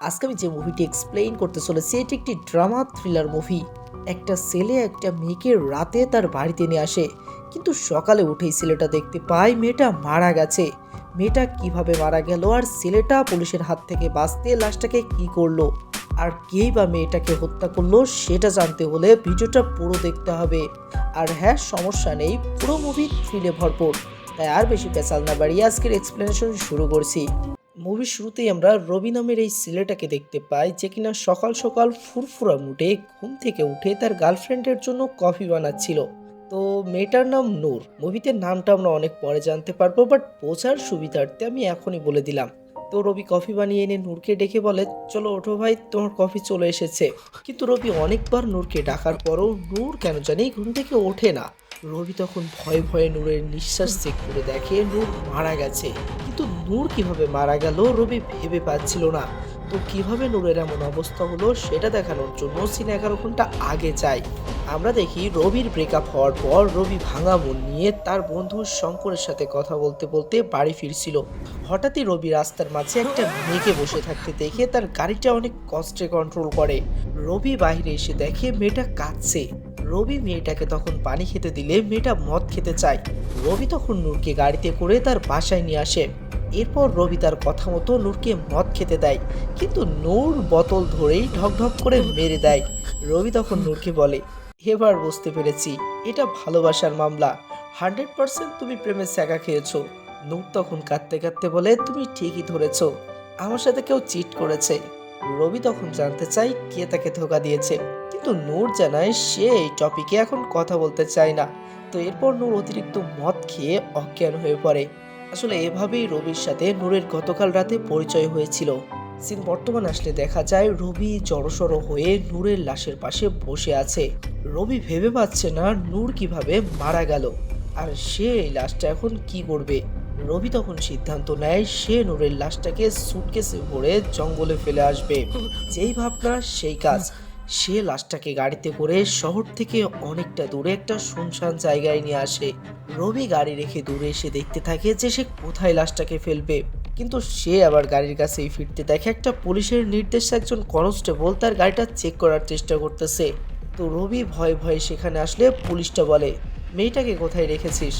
আজকে আমি যে মুভিটি এক্সপ্লেইন করতে চলেছি এটি একটি ড্রামা থ্রিলার মুভি। একটা ছেলে একটা মেয়েকে রাতে তার বাড়িতে নিয়ে আসে, কিন্তু সকালে উঠেই ছেলেটা দেখতে পায় মেয়েটা মারা গেছে। মেয়েটা কিভাবে মারা গেল আর ছেলেটা পুলিশের হাত থেকে বাঁচতে লাশটাকে কি করলো আর কেই বা মেয়েটাকে হত্যা করলো সেটা জানতে হলে ভিডিওটা পুরো দেখতে হবে। আর হ্যাঁ, সমস্যা নেই, পুরো মুভি থ্রিলে ভরপুর। তাই আর বেশি পেঁচাল না বাড়িয়ে আজকের এক্সপ্লেনেশন শুরু করছি। মুভির শুরুতেই আমরা রবি নামের এই ছেলেটাকে দেখতে পাই, যে কিনা সকাল সকাল ফুরফুরা মুডে ঘুম থেকে উঠে তার গার্লফ্রেন্ডের জন্য কফি বানাচ্ছিল। তো মেয়েটার নাম নূর। মুভিতে নামটা আমরা অনেক পরে জানতে পারবো, বাট বোঝার সুবিধার্থে আমি এখনই বলে দিলাম। তো রবি কফি বানিয়ে এনে নূরকে ডেকে বলে, চলো ওঠো ভাই, তোমার কফি চলে এসেছে। কিন্তু রবি অনেকবার নূরকে ডাকার পরও নূর কেন জানি ঘুম থেকে ওঠে না। রবি তখন ভয়ে ভয়ে নূরের নিঃশ্বাস চেক করে দেখে নূর মারা গেছে। কিন্তু নূর কিভাবে মারা গেল রবি ভেবে পাচ্ছিল না। তো কিভাবে নূরের এমন অবস্থা হলো সেটা দেখানোর জন্য সিনে 11 ঘন্টা আগে যায়। আমরা দেখি রবির ব্রেকআপ হওয়ার পর রবি ভাঙা মন নিয়ে তার বন্ধু শঙ্করের সাথে কথা বলতে বলতে বাড়ি ফিরছিল। হঠাৎই রবি রাস্তার মাঝে একটা মেয়েকে বসে থাকতে দেখে তার গাড়িটা অনেক কষ্টে কন্ট্রোল করে। রবি বাইরে এসে দেখে মেয়েটা কাঁদছে। রবি মেয়েটাকে তখন পানি খেতে দিলে মেয়েটা মদ খেতে চায়। রবি তখন নূরকে গাড়িতে করে তার বাসায় নিয়ে আসে। এরপর রবি তার কথা মতো নূরকে মদ খেতে দেয়, কিন্তু নূর বোতল ধরেই ঢক ঢক করে মেরে দেয়। রবি তখন নূরকে বলে, এবার বুঝতে পেরেছি এটা ভালোবাসার মামলা, 100% তুমি প্রেমের ছ্যাঁকা খেয়েছো। নূর তখন কাঁদতে কাঁদতে বলে, তুমি ঠিকই ধরেছো, আমার সাথে কেউ চিট করেছে। রবি তখন জানতে চায় কে তাকে ধোঁকা দিয়েছে, কিন্তু নূর জানায় সে এই টপিকে এখন কথা বলতে চায় না। তো এরপর নূর অতিরিক্ত মদ খেয়ে অজ্ঞান হয়ে পড়ে। আসলে এভাবেই রবির সাথে নূরের গতকাল রাতে পরিচয় হয়েছিল। সিন বর্তমানে আসলে দেখা যায় রবি জড়সড় হয়ে নূরের লাশের পাশে বসে আছে। রবি ভেবে পাচ্ছে না নূর কিভাবে মারা গেল আর সে এই লাশটা এখন কি করবে। রবি তখন সিদ্ধান্ত নেয় সে নূরের লাশটাকে সুটকেসে ভরে জঙ্গলে ফেলে আসবে। যেই ভাবনা সেই কাজ। সে লাশটাকে গাড়িতে করে শহর থেকে অনেকটা দূরে একটা শুনশান জায়গায় নিয়ে আসে। রবি গাড়ি রেখে দূরে এসে দেখতে থাকে যে সে কোথায় লাশটাকে ফেলবে, কিন্তু সে আবার গাড়ির কাছেই ফিরতে দেখে একটা পুলিশের নির্দেশে একজন কনস্টেবল তার গাড়িটা চেক করার চেষ্টা করতেছে। তো রবি ভয়ে ভয়ে সেখানে আসলে পুলিশটা বলে, মেয়েটাকে কোথায় রেখেছিস?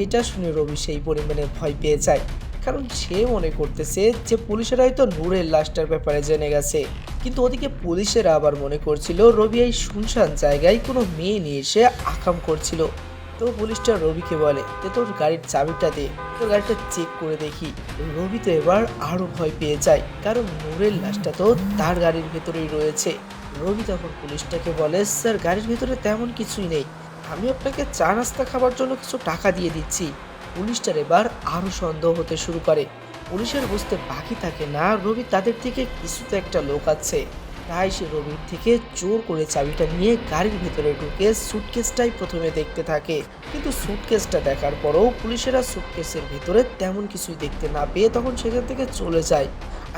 এটা শুনে রবি সেই পরিমাণে ভয় পেয়ে যায়, কারণ সে মনে করতেছে যে পুলিশেরা হয়তো নূরের লাশটার ব্যাপারে জেনে গেছে। কিন্তু ওদিকে পুলিশেরা আবার মনে করছিল রবি এই শুনশান জায়গায় কোনো মেয়ে নিয়ে এসে আকাম করছিল। তো পুলিশটা রবিকে বলে, যে তোর গাড়ির চাবিটা দে, তোর গাড়িটা চেক করে দেখি। রবি তো এবার আরো ভয় পেয়ে যায়, কারণ নূরের লাশটা তো তার গাড়ির ভেতরেই রয়েছে। রবি তখন পুলিশটাকে বলে, স্যার গাড়ির ভেতরে তেমন কিছুই নেই, আমি আপনাকে চা নাস্তা খাবার জন্য কিছু টাকা দিয়ে দিচ্ছি। পুলিশটার এবার আরো সন্দেহ হতে শুরু করে। পুলিশের বুঝতে বাকি থাকে না রবি তাদের থেকে কিছুতে একটা লোক আছে। তাই সে রবির থেকে জোর করে চাবিটা নিয়ে গাড়ির ভেতরে ঢুকে সুটকেসটাই প্রথমে দেখতে থাকে। কিন্তু সুটকেসটা দেখার পরও পুলিশেরা সুটকেসের ভিতরে তেমন কিছুই দেখতে না পেয়ে তখন সেখান থেকে চলে যায়।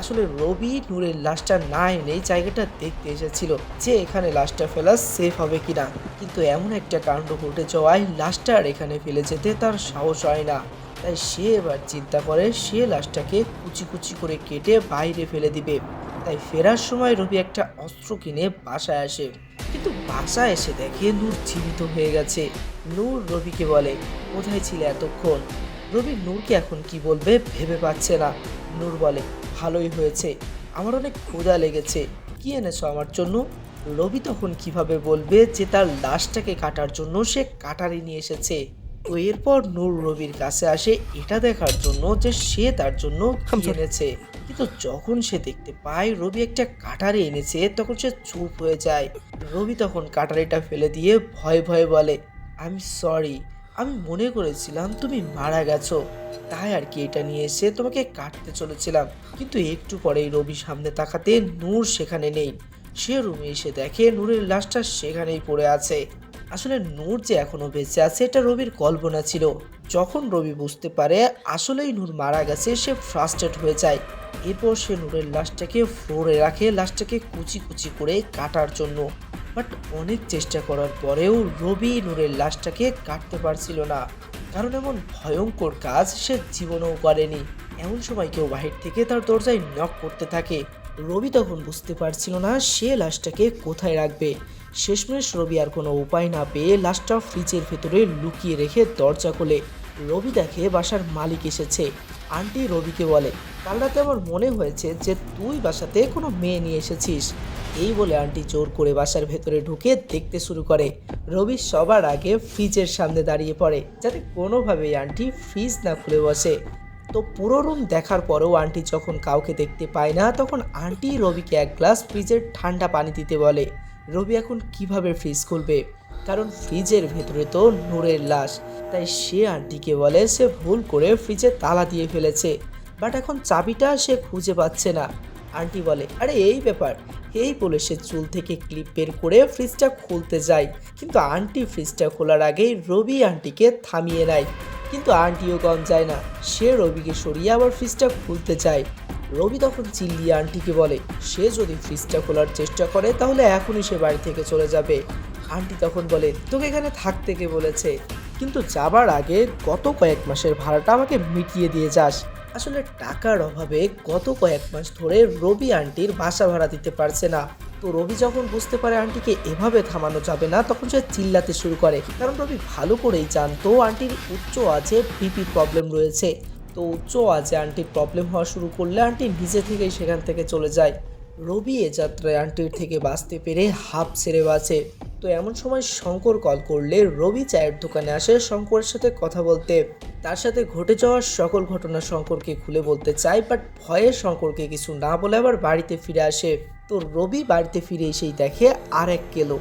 আসলে রবি নূরের লাশটা না এনেই জায়গাটা দেখতে এসেছিল যে এখানে লাশটা ফেলা সেফ হবে কিনা, কিন্তু এমন একটা কাণ্ড ঘটে যাওয়ায় লাশটা আর এখানে ফেলে যেতে তার সাহস হয় না। তাই সে এবার চিন্তা করে সে লাশটাকে কুচি কুচি করে কেটে বাইরে ফেলে দিবে। তাই ফেরার সময় রবি একটা অস্ত্র কিনে বাসায় আসে, কিন্তু বাসায় এসে দেখে নূর জীবিত হয়ে গেছে। নূর রবিকে বলে, কোথায় ছিলে এতক্ষণ? রবি নূরকে এখন কি বলবে ভেবে পাচ্ছে না। নূর বলে, ভালোই হয়েছে, আমার অনেক ক্ষুধা লেগেছে, কি এনেছো আমার জন্য? রবি তখন কিভাবে বলবে যে তার লাশটাকে কাটার জন্য সে কাটারি নিয়ে এসেছে। তো এরপর নূর রবির কাছে আসে এটা দেখার জন্য যে সে তার জন্য কি এনেছে। কিন্তু যখন সে দেখতে পায় রবি একটা কাটারি এনেছে তখন সে চুপ হয়ে যায়। রবি তখন কাটারিটা ফেলে দিয়ে ভয়ে ভয়ে বলে, আমি সরি, আমি মনে করেছিলাম তুমি মারা গেছো, তাই আর কি এটা নিয়ে এসে তোমাকে কাটতে চলেছিলাম। কিন্তু একটু পরেই রবি সামনে তাকাতে নূর সেখানে নেই। সে রুমে এসে দেখে নূরের লাশটা সেখানেই পড়ে আছে। আসলে নূর যে এখনো বেঁচে আছে এটা রবির কল্পনা ছিল। যখন রবি বুঝতে পারে আসলেই নূর মারা গেছে সে ফ্রাস্ট্রেট হয়ে যায়। এরপর সে নূরের লাশটাকে ফ্লোরে রাখে লাশটাকে কুচি কুচি করে কাটার জন্য। বাট অনেক চেষ্টা করার পরেও রবি নূরের লাশটাকে কাটতে পারছিল না, কারণ এমন ভয়ঙ্কর কাজ সে জীবনেও করেনি। এমন সময় কেউ বাহির থেকে তার দরজায় নক করতে থাকে। রবি তখন বুঝতে পারছিল না সে লাশটাকে কোথায় রাখবে। শেষমেশ রবি আর কোনো উপায় না পেয়ে লাশটা ফ্রিজের ভেতরে লুকিয়ে রেখে দরজা খোলে। রবি দেখে বাসার মালিক এসেছে। আন্টি রবিকে বলে, কাল রাতে আমার মনে হয়েছে যে তুই বাসাতে কোনো মেয়ে নিয়ে এসেছিস। এই বলে আন্টি জোর করে বাসার ভেতরে ঢুকে দেখতে শুরু করে। রবি সবার আগে ফ্রিজের সামনে দাঁড়িয়ে পড়ে যাতে কোনোভাবেই আন্টি ফ্রিজ না খুলে বসে। তো পুরো রুম দেখার পরেও আন্টি যখন কাউকে দেখতে পায় না, তখন আন্টি রবিকে এক গ্লাস ফ্রিজের ঠান্ডা পানি দিতে বলে। রবি এখন কিভাবে ফ্রিজ খুলবে, কারণ ফ্রিজের ভেতরে তো নূরের লাশ। তাই সে আন্টিকে বলে সে ভুল করে ফ্রিজে তালা দিয়ে ফেলেছে, বাট এখন চাবিটা সে খুঁজে পাচ্ছে না। আন্টি বলে, আরে এই ব্যাপার। এই বলে সে চুল থেকে ক্লিপ বের করে ফ্রিজটা খুলতে যায়, কিন্তু আন্টি ফ্রিজটা খোলার আগেই রবি আন্টিকে থামিয়ে নেয়। কিন্তু আন্টিও কম যায় না, সে রবিকে সরিয়ে আবার ফ্রিজটা খুলতে চায়। রবি তখন চিল্লিয়ে আন্টিকে বলে সে যদি ফ্রিজটা খোলার চেষ্টা করে তাহলে এখনই সে বাড়ি থেকে চলে যাবে। আন্টি তখন বলে, তোকে এখানে থাকতে কে বলেছে, কিন্তু যাবার আগে গত কয়েক মাসের ভাড়াটা আমাকে মিটিয়ে দিয়ে যাস। আসলে টাকার অভাবে গত কয়েক মাস ধরে রবি আন্টির বাসা ভাড়া দিতে পারছে না। তো রবি যখন বুঝতে পারে আন্টিকে এভাবে থামানো যাবে না, তখন সে চিল্লাতে শুরু করে, কারণ রবি ভালো করেই জানতো আন্টির উচ্চ আজে বিপি প্রবলেম রয়েছে। তো উচ্চ আজে আন্টির প্রবলেম হওয়া শুরু করলে আন্টি নিজে থেকেই সেখান থেকে চলে যায়। রবি এ যাত্রায় আন্টির থেকে বাঁচতে পেরে হাঁপ ছেড়ে বাঁচে। তো এমন সময় শঙ্কর কল করলে রবি চায়ের দোকানে আসে শঙ্করের সাথে কথা বলতে। তার সাথে ঘটে যাওয়ার সকল ঘটনা শঙ্করকে খুলে বলতে চায়, বাট ভয়ে শঙ্করকে কিছু না বলে আবার বাড়িতে ফিরে আসে। তো রবি বাড়িতে ফিরে এসেই দেখে আর এক কেলো,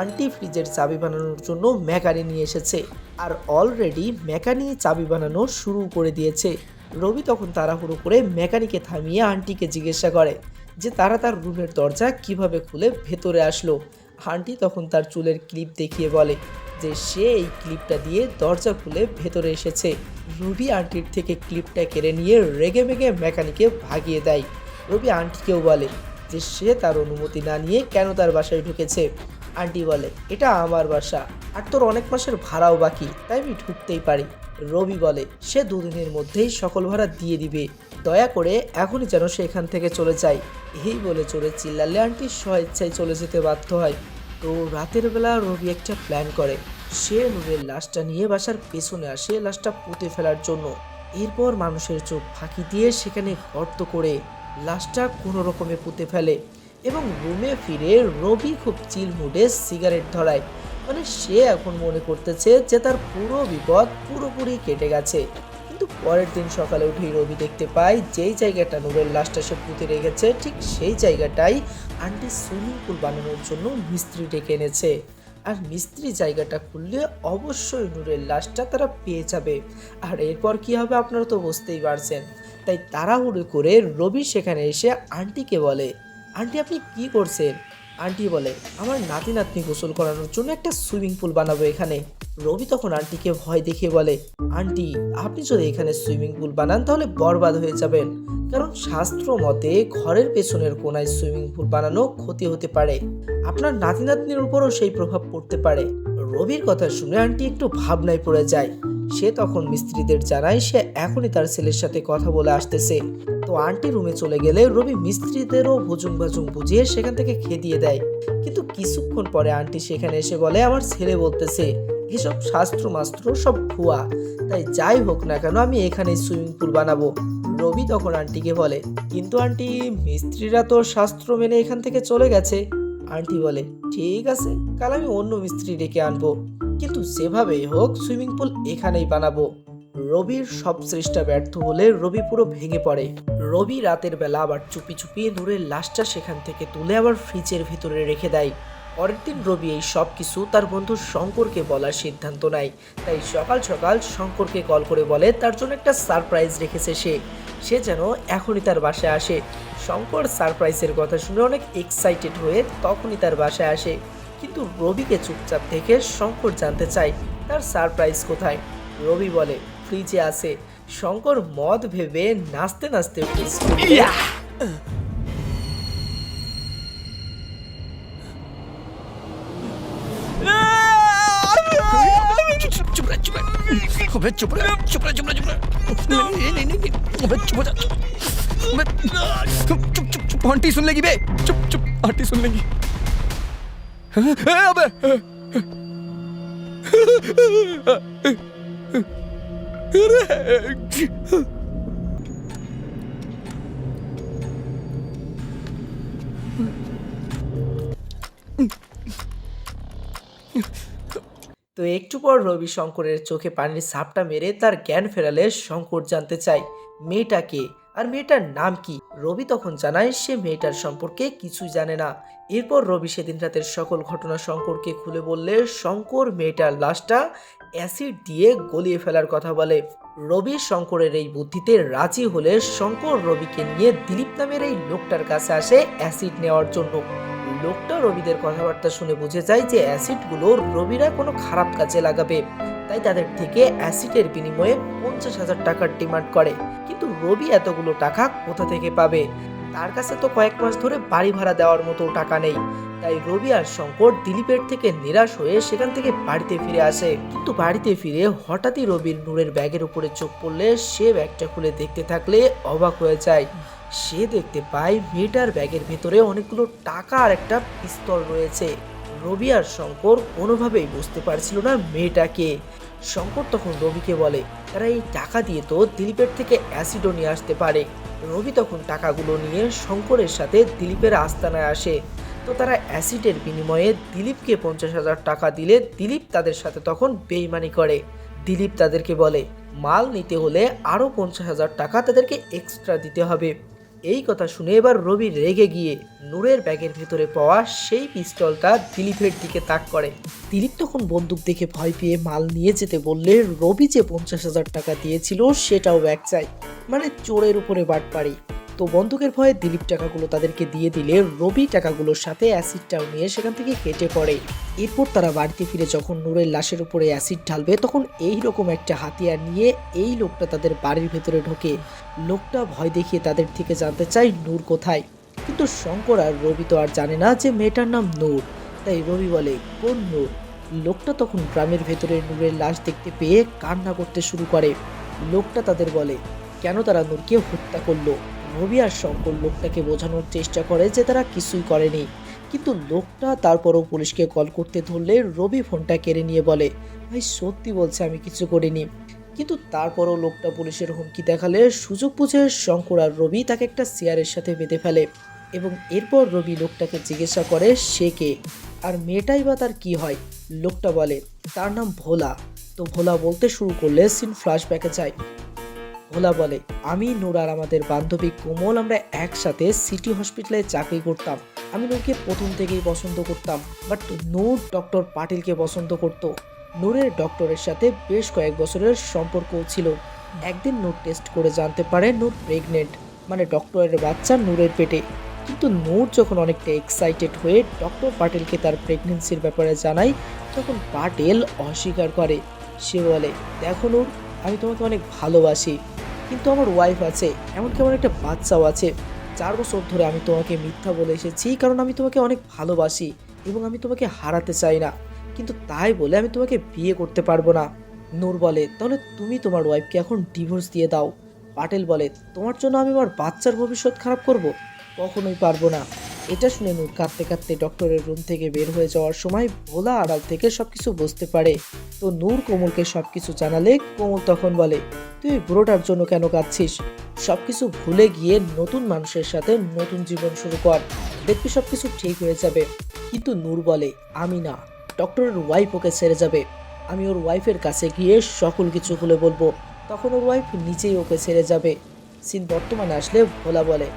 আন্টি ফ্রিজের চাবি বানানোর জন্য মেকানি নিয়ে এসেছে, আর অলরেডি মেকানি চাবি বানানো শুরু করে দিয়েছে। রবি তখন তাড়াহুড়ো করে মেকানিকে থামিয়ে আন্টিকে জিজ্ঞাসা করে যে তারা তার রুমের দরজা কিভাবে খুলে ভেতরে আসলো। আন্টি তখন তার চুলের ক্লিপ দেখিয়ে বলে যে সে এই ক্লিপটা দিয়ে দরজা খুলে ভেতরে এসেছে। রবি আন্টির থেকে ক্লিপটা কেড়ে নিয়ে রেগে মেগে মেকানিকে ভাগিয়ে দেয়। রবি আন্টিকেও বলে যে সে তার অনুমতি না নিয়ে কেন তার বাসায় ঢুকেছে। আন্টি বলে, এটা আমার বাসা আর তোর অনেক মাসের ভাড়াও বাকি, তাই আমি ঢুকতেই পারি। রবি বলে সে দুদিনের মধ্যেই সকল ভাড়া দিয়ে দিবে, দয়া করে এখনই যেন সে এখান থেকে চলে যায়। এই বলে চলে চিল্লালে আন্টি স্বেচ্ছায় চলে যেতে বাধ্য হয়। তো রাতের বেলা রবি একটা প্ল্যান করে, সে নূরের লাশটা নিয়ে বাসার পেছনে আসে লাশটা পুঁতে ফেলার জন্য। এরপর মানুষের চোখ ফাঁকি দিয়ে সেখানে গর্ত করে লাশটা কোনো রকমে পুঁতে ফেলে এবং রুমে ফিরে রবি খুব চিল মুডে সিগারেট ধরায়। মানে সে এখন মনে করতেছে যে তার পুরো বিপদ পুরোপুরি কেটে গেছে। কিন্তু পরের দিন সকালে উঠেই রবি দেখতে পায় যেই জায়গাটা নূরের লাশটা সে পুঁতে রেখেছে ঠিক সেই জায়গাটাই আন্টি সুইমিং পুল বানানোর জন্য মিস্ত্রি ডেকে এনেছে। আর মিস্ত্রি জায়গাটা খুললে অবশ্যই নূরের লাশটা তারা পেয়ে যাবে। আর এরপর কি হবে আপনারা তো বুঝতেই পারছেন। তাই তাড়াহুড়ো করে রবি সেখানে এসে আন্টিকে বলে, আন্টি আপনি কি করছেন? আন্টি বলে, আমার নাতি নাতনি গোসল করানোর জন্য একটা সুইমিং পুল বানাবো এখানে। রবি তখন আন্টিকে ভয় দেখিয়ে বলে, আন্টি আপনি যদি এখানে সুইমিং পুল বানান তাহলে বরবাদ হয়ে যাবেন, কারণ শাস্ত্র মতে ঘরের পেছনের কোনায় সুইমিং পুল বানানো ক্ষতি হতে পারে, আপনার নাতি নাতনির উপরও সেই প্রভাব পড়তে পারে। রবির কথা শুনে আন্টি একটু ভাবনায় পড়ে যায়। সে তখন মিস্ত্রিদের জানায় সে এখনই তার ছেলের সাথে কথা বলে আসতেছে। তো আন্টি রুমে চলে গেলে রবি মিস্ত্রিদেরও ভুজুং ভাজুং বুঝিয়ে সেখান থেকে খেদিয়ে দেয়। কিন্তু কিছুক্ষণ পরে আন্টি সেখানে এসে বলে, আমার ছেলে বলতেছে এসব শাস্ত্র মাস্ত্র সব ভুয়া, তাই যাই হোক না কেন আমি এখানে সুইমিং পুল বানাবো। রবি তখন আন্টিকে বলে, কিন্তু আন্টি মিস্ত্রিরা তো শাস্ত্র মেনে এখান থেকে চলে গেছে। আন্টি বলে, ঠিক আছে কাল আমি অন্য মিস্ত্রি ডেকে আনবো, কিন্তু যেভাবেই হোক সুইমিং পুল এখানেই বানাবো। রবির সব চেষ্টা ব্যর্থ হলে রবি পুরো ভেঙে পড়ে। রবি রাতের বেলা আবার চুপি চুপি নূরের লাশটা সেখান থেকে তুলে আবার ফ্রিজের ভিতরে রেখে দেয়। পরের দিন রবি এই সব কিছু তার বন্ধু শঙ্করকে বলার সিদ্ধান্ত নেয়। তাই সকাল সকাল শঙ্করকে কল করে বলে তার জন্য একটা সারপ্রাইজ রেখেছে সে যেন এখনই তার বাসায় আসে। শঙ্কর সারপ্রাইজের কথা শুনে অনেক এক্সাইটেড হয়ে তখনই তার বাসায় আসে, কিন্তু রবিকে চুপচাপ দেখে শঙ্কর জানতে চায় তার সারপ্রাইজ কোথায়। রবি বলে ফ্রিজে আছে। শঙ্কর মদ ভেবে নাচতে নাচতে ফ্রিজ चुप चुप चुप चुप आंटी सुन लेगी बे चुप चुप आंटी सुन लेगी अबे তো একটু পর রবি শঙ্করের চোখে পানির ছাপটা মেরে তার জ্ঞান ফেরালে শঙ্কর জানতে চায় মেয়েটা কে আর মেয়েটার নাম কি। রবি তখন জানায় সে মেয়েটার সম্পর্কে কিছুই জানে না। এরপর রবি সেদিন রাতের সকল ঘটনা শঙ্করকে খুলে বললে শঙ্কর মেয়েটার লাশটা অ্যাসিড দিয়ে গলিয়ে ফেলার কথা বলে। রবি শঙ্করের এই বুদ্ধিতে রাজি হলে শঙ্কর রবিকে নিয়ে দিলীপ নামের এই লোকটার কাছে আসে অ্যাসিড নেওয়ার জন্য। লোকটা রবিদের কথাবার্তা শুনে বুঝে যায় যে অ্যাসিডগুলো রবিরা কোনো খারাপ কাজে লাগাবে, তাই তাদের থেকে অ্যাসিডের বিনিময়ে 50,000 টাকার ডিমান্ড করে। কিন্তু রবি এতগুলো টাকা কোথা থেকে পাবে? তার কাছে তো কয়েক মাস ধরে বাড়ি ভাড়া দেওয়ার মতো টাকা নেই। তাই রবি আর শঙ্কর দিলীপের থেকে নিরাশ হয়ে সেখান থেকে বাড়িতে ফিরে আসে। কিন্তু বাড়িতে ফিরে হঠাৎই রবির নূরের ব্যাগের উপরে চোখ পড়লে সে ব্যাগটা খুলে দেখতে থাকলে অবাক হয়ে যায়। সে দেখতে পায় মেয়েটার ব্যাগের ভেতরে অনেকগুলো টাকা আর একটা পিস্তল রয়েছে। রবি আর শঙ্কর কোনোভাবেই বুঝতে পারছিল না মেয়েটাকে। শঙ্কর তখন রবিকে বলে তারা এই টাকা দিয়ে তো দিলীপের থেকে অ্যাসিডও নিয়ে আসতে পারে। রবি তখন টাকাগুলো নিয়ে শঙ্করের সাথে দিলীপের আস্তানায় আসে। তো তারা অ্যাসিডের বিনিময়ে দিলীপকে 50,000 টাকা দিলে দিলীপ তাদের সাথে তখন বেইমানি করে। দিলীপ তাদেরকে বলে মাল নিতে হলে আরও 50,000 টাকা তাদেরকে এক্সট্রা দিতে হবে। এই কথা শুনে এবার রবি রেগে গিয়ে নূরের ব্যাগের ভেতরে পাওয়া সেই পিস্তলটা দিলীপের দিকে তাক করে। দিলীপ তখন বন্দুক দেখে ভয় পেয়ে মাল নিয়ে যেতে বললে রবি যে 50,000 টাকা দিয়েছিল সেটাও ব্যাগ চাই, মানে চোরের উপরে বাটপাড়ি। তো বন্দুকের ভয়ে দিলীপ টাকাগুলো তাদেরকে দিয়ে দিলে রবি টাকাগুলোর সাথে অ্যাসিডটাও নিয়ে সেখান থেকে কেটে পড়ে। এরপর তারা বাড়িতে ফিরে যখন নূরের লাশের উপরে অ্যাসিড ঢালবে তখন এই রকম একটা হাতিয়ার নিয়ে এই লোকটা তাদের বাড়ির ভেতরে ঢোকে। লোকটা ভয় দেখিয়ে তাদের থেকে জানতে চায় নূর কোথায়। কিন্তু শঙ্কর আর রবি তো আর জানে না যে মেয়েটার নাম নূর। তাই রবি বলে কোন নূর? লোকটা তখন গ্রামের ভেতরে নূরের লাশ দেখতে পেয়ে কান্না করতে শুরু করে। লোকটা তাদের বলে কেন তারা নূরকে হত্যা করলো। রবি আর শঙ্কর লোকটাকে বোঝানোর চেষ্টা করে যে তারা কিছুই করেনি। কিন্তু লোকটা তারপরও পুলিশকে কল করতে ধরলে রবি ফোনটা কেড়ে নিয়ে বলে ভাই সত্যি বলছে আমি কিছু করিনি। কিন্তু তারপরও লোকটা পুলিশের হুমকি দেখালে সুযোগ বুঝে শঙ্কর আর রবি তাকে একটা চেয়ারের সাথে বেঁধে ফেলে এবং এরপর রবি লোকটাকে জিজ্ঞাসা করে সে কে আর মেয়েটাই বা তার কি হয়। লোকটা বলে তার নাম ভোলা। তো ভোলা বলতে শুরু করলে সিন ফ্ল্যাশব্যাকে যায়। ভোলা বলে আমি নূর আর আমাদের বান্ধবী কোমল আমরা একসাথে সিটি হসপিটালে চাকরি করতাম। আমি নূরকে প্রথম থেকেই পছন্দ করতাম, বাট নূর ডক্টর পাটিলকে পছন্দ করত। নূরের ডক্টরের সাথে বেশ কয়েক বছরের সম্পর্কও ছিল। একদিন নূর টেস্ট করে জানতে পারে নূর প্রেগনেন্ট, মানে ডক্টরের বাচ্চা নূরের পেটে। কিন্তু নূর যখন অনেকটা এক্সাইটেড হয়ে ডক্টর পাটিলকে তার প্রেগনেন্সির ব্যাপারে জানায় তখন পাটিল অস্বীকার করে। সে বলে দেখো নূর, আমি তোমাকে অনেক ভালোবাসি, কিন্তু আমার ওয়াইফ আছে, এমনকি আমার একটা বাচ্চাও আছে। 4 বছর ধরে আমি তোমাকে মিথ্যা বলে এসেছি কারণ আমি তোমাকে অনেক ভালোবাসি এবং আমি তোমাকে হারাতে চাই না, কিন্তু তাই বলে আমি তোমাকে বিয়ে করতে পারবো না। নূর বলে তাহলে তুমি তোমার ওয়াইফকে এখন ডিভোর্স দিয়ে দাও। পাটেল বলে তোমার জন্য আমি আমার বাচ্চার ভবিষ্যৎ খারাপ করব? কখনোই পারবো না। এটা শুনে নূর কাঁদতে কাঁদতে ডক্টরের রুম থেকে বের হয়ে যাওয়ার সময় ভোলা আড়াল থেকে সবকিছু বুঝতে পারে। তো নূর কোমলকে সবকিছু জানালে কোমল তখন বলে তুই বুড়োটার জন্য কেন কাঁদছিস? সবকিছু ভুলে গিয়ে নতুন মানুষের সাথে নতুন জীবন শুরু কর, দেখবি সবকিছু ঠিক হয়ে যাবে। কিন্তু নূর বলে আমি না, ডক্টরের ওয়াইফ ওকে ছেড়ে যাবে। আমি ওর ওয়াইফের কাছে গিয়ে সকল কিছু খুলে বলবো, তখন ওর ওয়াইফ নিজেই ওকে ছেড়ে যাবে। সিন বর্তমানে আসলে ভোলা বলে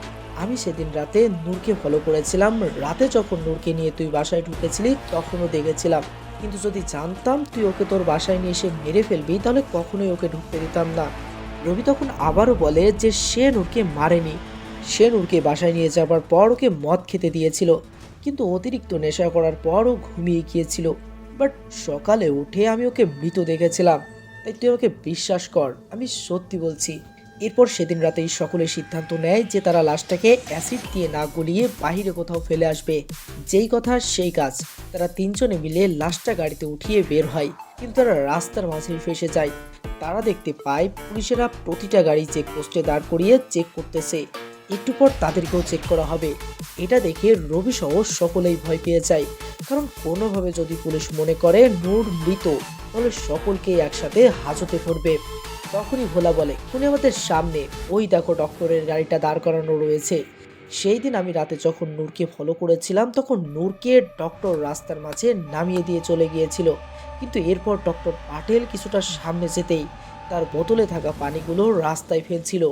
আমি সেদিন রাতে নূরকে ফলো করেছিলাম, রাতে যখন নূরকে নিয়ে তুই বাসায় ঢুকেছিলি তখনও দেখেছিলাম, কিন্তু যদি জানতাম তুই ওকে তোর বাসায় নিয়ে এসে মেরে ফেলবি তাহলে কখনোই ওকে ঢুকতে দিতাম না। রবি তখন আবারও বলে যে সে নূরকে মারেনি, সে নূরকে বাসায় নিয়ে যাবার পর ওকে মদ খেতে দিয়েছিল, কিন্তু অতিরিক্ত নেশা করার পর ও ঘুমিয়ে গিয়েছিল। বাট সকালে উঠে আমি ওকে মৃত দেখেছিলাম, তাই তুই আমাকে বিশ্বাস কর, আমি সত্যি বলছি। এরপর সেদিন রাতেই সকলে সিদ্ধান্ত নেয় যে তারা লাশটাকে অ্যাসিড দিয়ে না গলিয়ে বাহিরে কোথাও ফেলে আসবে। যেই কথা সেই কাজ, তারা 3 জনে মিলে লাশটা গাড়িতে উঠিয়ে বের হয়, কিন্তু তারা রাস্তার মাঝে ফেসে যায়। তারা দেখতে পায় পুলিশেরা প্রতিটা গাড়ি চেকপোস্টে দাঁড় করিয়ে চেক করতেছে। একটু পর তাদেরকেও চেক করা হবে। এটা দেখে রবি সহ সকলেই ভয় পেয়ে যায়, কারণ কোনোভাবে যদি পুলিশ মনে করে নূর মৃত তাহলে সকলকেই একসাথে হাজতে পড়বে। তখনই ভোলা বলে, খুনি আমাদের সামনে, ওই দেখো ডক্টরের গাড়িটা দাঁড় করানো রয়েছে। সেই দিন আমি রাতে যখন নূরকে ফলো করেছিলাম তখন নূরকে ডক্টর রাস্তার মাঝে নামিয়ে দিয়ে চলে গিয়েছিল, কিন্তু এরপর ডক্টর পাটেল কিছুটা সামনে যেতেই তার বোতলে থাকা পানিগুলো রাস্তায় ফেলছিল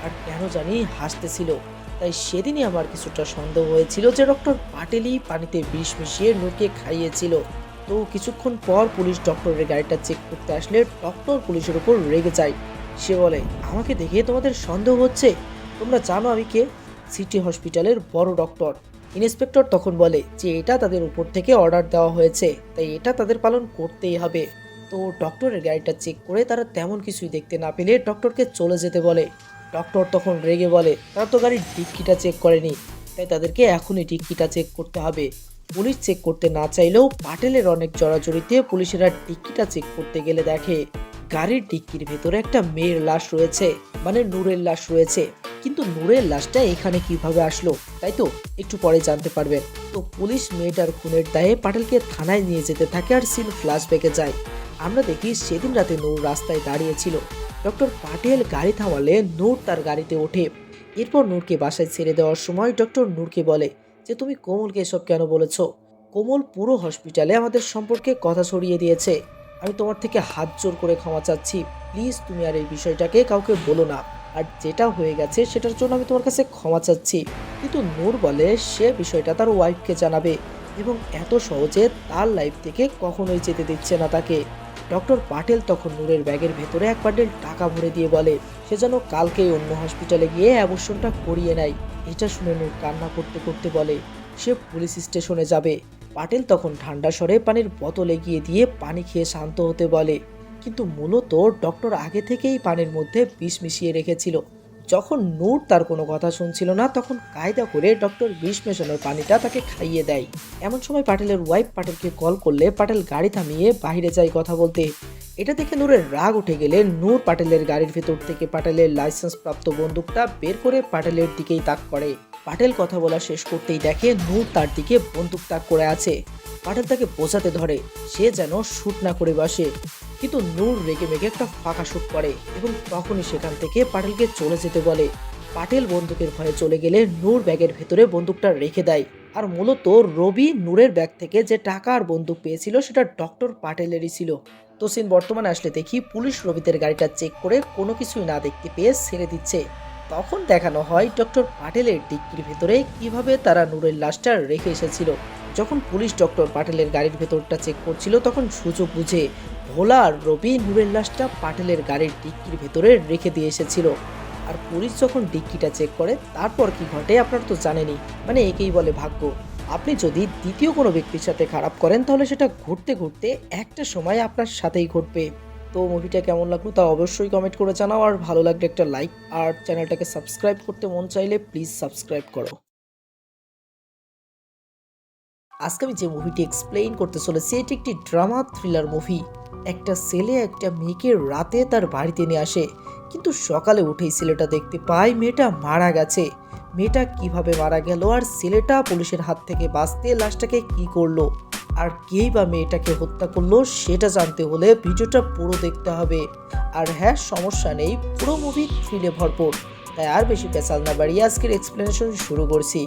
আর কেন জানি হাসতেছিল। তাই সেদিনই আমার কিছুটা সন্দেহ হয়েছিল যে ডক্টর পাটেলই পানিতে বিষ মিশিয়ে নূরকে খাইয়েছিল। তো কিছুক্ষণ পর পুলিশ ডক্টরের গাড়িটা চেক করতে আসলে ডক্টর পুলিশের উপর রেগে যায়। সে বলে, আমাকে দেখে তোমাদের সন্দেহ হচ্ছে? তোমরা জানো আমি কে? সিটি হসপিটালের বড় ডক্টর। ইন্সপেক্টর তখন বলে যে এটা তাদের উপর থেকে অর্ডার দেওয়া হয়েছে, তাই এটা তাদের পালন করতেই হবে। তো ডক্টরের গাড়িটা চেক করে তারা তেমন কিছুই দেখতে না পেলে ডক্টরকে চলে যেতে বলে। ডক্টর তখন রেগে বলে, তারা তো গাড়ির ডিক্কিটা চেক করেনি, তাই তাদেরকে এখনই ডিক্কিটা চেক করতে হবে। পুলিশ চেক করতে না চাইলেও পাটেলের অনেক জড়াজড়িতে পুলিশেরা ডিক্কিটা চেক করতে গেলে দেখে গাড়ির ডিক্কির ভেতরে একটা মেয়ের লাশ রয়েছে, মানে নূরের লাশ রয়েছে। কিন্তু নূরের লাশটা এখানে কিভাবে আসলো তাই তো একটু পরে জানতে পারবেন। তো পুলিশ মেয়েটার খুনের দায়ে পাটেলকে থানায় নিয়ে যেতে থাকে আর সিন ফ্ল্যাশব্যাকে যায়। আমরা দেখি সেদিন রাতে নূর রাস্তায় দাঁড়িয়েছিল। ডক্টর পাটেল গাড়ি থামালে নূর তার গাড়িতে ওঠে। এরপর নূরকে বাসায় ছেড়ে দেওয়ার সময় ডক্টর নূরকে বলে যে তুমি কোমলকে এসব কেন বলেছো? কোমল পুরো হসপিটালে আমাদের সম্পর্কে কথা ছড়িয়ে দিয়েছে। আমি তোমার থেকে হাত জোর করে ক্ষমা চাচ্ছি, প্লিজ তুমি আর এই বিষয়টাকে কাউকে বলো না। আর যেটা হয়ে গেছে সেটার জন্য আমি তোমার কাছে ক্ষমা চাচ্ছি। কিন্তু নূর বলে সে বিষয়টা তার ওয়াইফকে জানাবে এবং এত সহজে তার লাইফ থেকে কখনোই যেতে দিচ্ছে না তাকে। ডক্টর পাটেল তখন নূরের ব্যাগের ভেতরে এক বান্ডেল টাকা ভরে দিয়ে বলে সে যেন কালকেই অন্য হসপিটালে গিয়ে অ্যাবর্শনটা করিয়ে নেয়। এটা শুনে নূর কান্না করতে করতে বলে সে পুলিশ স্টেশনে যাবে। পাটেল তখন ঠান্ডা স্বরে পানির বোতল এগিয়ে দিয়ে পানি খেয়ে শান্ত হতে বলে, কিন্তু মূলত ডক্টর আগে থেকেই পানির মধ্যে বিষ মিশিয়ে রেখেছিল। যখন নূর তার কোনো কথা শুনছিল না তখন কায়দা করে ডক্টর বিষ মেশানোর পানিটা তাকে খাইয়ে দেয়। এমন সময় পাটেলের ওয়াইফ পাটেলকে কল করলে পাটেল গাড়ি থামিয়ে বাইরে যায় কথা বলতে। এটা দেখে নূরের রাগ উঠে গেলে নূর পাটেলের গাড়ির ভেতর থেকে পাটেলের লাইসেন্স প্রাপ্ত বন্দুকটা বের করে পাটেলের দিকেই তাক করে। পাটেল কথা বলা শেষ করতেই দেখে নূর তার দিকে বন্দুক তাক করে আছে। পাটেল তাকে বোঝাতে ধরে সে যেন শুট না করে বসে, কিন্তু নূর রেগে মেগে একটা ফাঁকা শুট করে এবং তখনই সেখান থেকে পাটেলকে চলে যেতে বলে। পাটেল বন্দুকের ভয়ে চলে গেলে নূর ব্যাগের ভেতরে বন্দুকটা রেখে দেয়। আর মূলত রবি নূরের ব্যাগ থেকে যে টাকা আর বন্দুক পেয়েছিল সেটা ডক্টর পাটেলেরই ছিল। তো সিন বর্তমানে আসলে দেখি পুলিশ রবিদের গাড়িটা চেক করে কোনো কিছুই না দেখতে পেয়ে ছেড়ে দিচ্ছে। তখন দেখানো হয় ডক্টর পাটেলের ডিক্কির ভেতরে কিভাবে তারা নূরের লাশটা রেখে এসেছিল। যখন পুলিশ ডক্টর পাটেলের গাড়ির ভেতরটা চেক করছিল তখন সুযোগ বুঝে ভোলা আর রবি নূরের লাশটা পাটেলের গাড়ির ডিক্কির ভেতরে রেখে দিয়ে এসেছিল। আর পুলিশ যখন ডিক্কিটা চেক করে তারপর কি ঘটে আপনারা তো জানেনই, মানে একেই বলে ভাগ্য। আপনি যদি দ্বিতীয় কোনো ব্যক্তির সাথে খারাপ করেন তাহলে সেটা ঘুরতে ঘুরতে একটা সময় আপনার সাথেই ঘটবে। তো মুভিটা কেমন লাগলো তা অবশ্যই কমেন্ট করে জানাও, আর ভালো লাগলে একটা লাইক আর চ্যানেলটাকে সাবস্ক্রাইব করতে মন চাইলে প্লিজ সাবস্ক্রাইব করো। আজকে আমি যে মুভিটি এক্সপ্লেইন করতে চলেছি এটি একটি ড্রামা থ্রিলার মুভি। একটা ছেলে একটা মেয়েকে রাতে তার বাড়িতে নিয়ে আসে, কিন্তু সকালে উঠেই ছেলেটা দেখতে পায় মেয়েটা মারা গেছে। মেয়েটা কিভাবে মারা গেল আর ছেলেটা পুলিশের হাত থেকে বাঁচতে লাশটাকে কি করলো আর কেই বা মেয়েটাকে হত্যা করলো সেটা জানতে হলে ভিডিওটা পুরো দেখতে হবে। আর হ্যাঁ, সমস্যা নেই, পুরো মুভি থ্রিলে ভরপুর। তাই আর বেশি পেছাল না বাড়িয়ে আজকের এক্সপ্লেনেশন শুরু করছি।